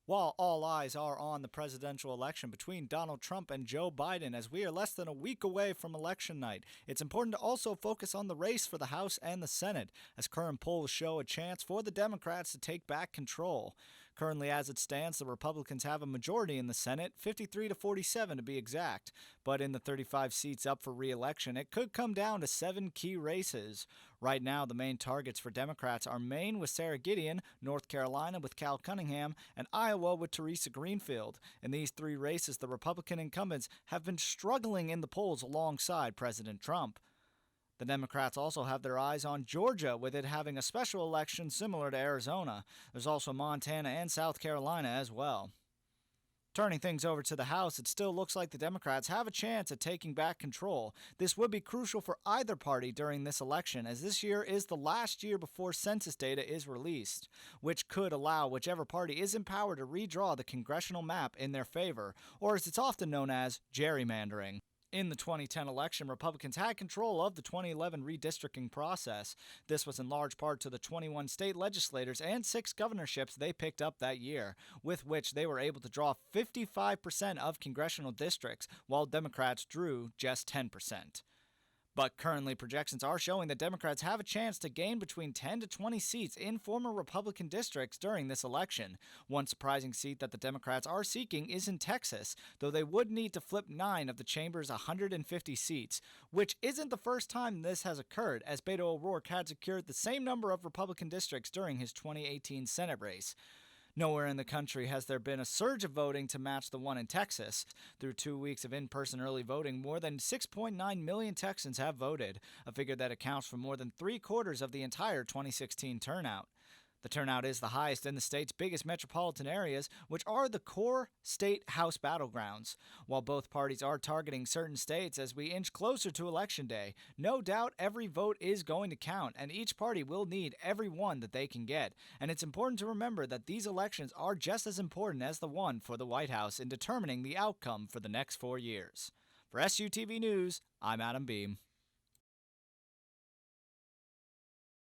While all eyes are on the presidential election between Donald Trump and Joe Biden, as we are less than a week away from election night, it's important to also focus on the race for the House and the Senate, as current polls show a chance for the Democrats to take back control. Currently, as it stands, the Republicans have a majority in the Senate, 53 to 47 to be exact. But in the 35 seats up for re-election, it could come down to 7 key races. Right now, the main targets for Democrats are Maine with Sarah Gideon, North Carolina with Cal Cunningham, and Iowa with Teresa Greenfield. In these 3 races, the Republican incumbents have been struggling in the polls alongside President Trump. The Democrats also have their eyes on Georgia, with it having a special election similar to Arizona. There's also Montana and South Carolina as well. Turning things over to the House, it still looks like the Democrats have a chance at taking back control. This would be crucial for either party during this election, as this year is the last year before census data is released, which could allow whichever party is in power to redraw the congressional map in their favor, or as it's often known as, gerrymandering. In the 2010 election, Republicans had control of the 2011 redistricting process. This was in large part to the 21 state legislators and 6 governorships they picked up that year, with which they were able to draw 55% of congressional districts, while Democrats drew just 10%. But currently, projections are showing that Democrats have a chance to gain between 10 to 20 seats in former Republican districts during this election. One surprising seat that the Democrats are seeking is in Texas, though they would need to flip 9 of the chamber's 150 seats, which isn't the first time this has occurred, as Beto O'Rourke had secured the same number of Republican districts during his 2018 Senate race. Nowhere in the country has there been a surge of voting to match the one in Texas. Through 2 weeks of in-person early voting, more than 6.9 million Texans have voted, a figure that accounts for more than 3/4 of the entire 2016 turnout. The turnout is the highest in the state's biggest metropolitan areas, which are the core state House battlegrounds. While both parties are targeting certain states as we inch closer to Election Day, no doubt every vote is going to count, and each party will need every one that they can get. And it's important to remember that these elections are just as important as the one for the White House in determining the outcome for the next 4 years. For SUTV News, I'm Adam Beam.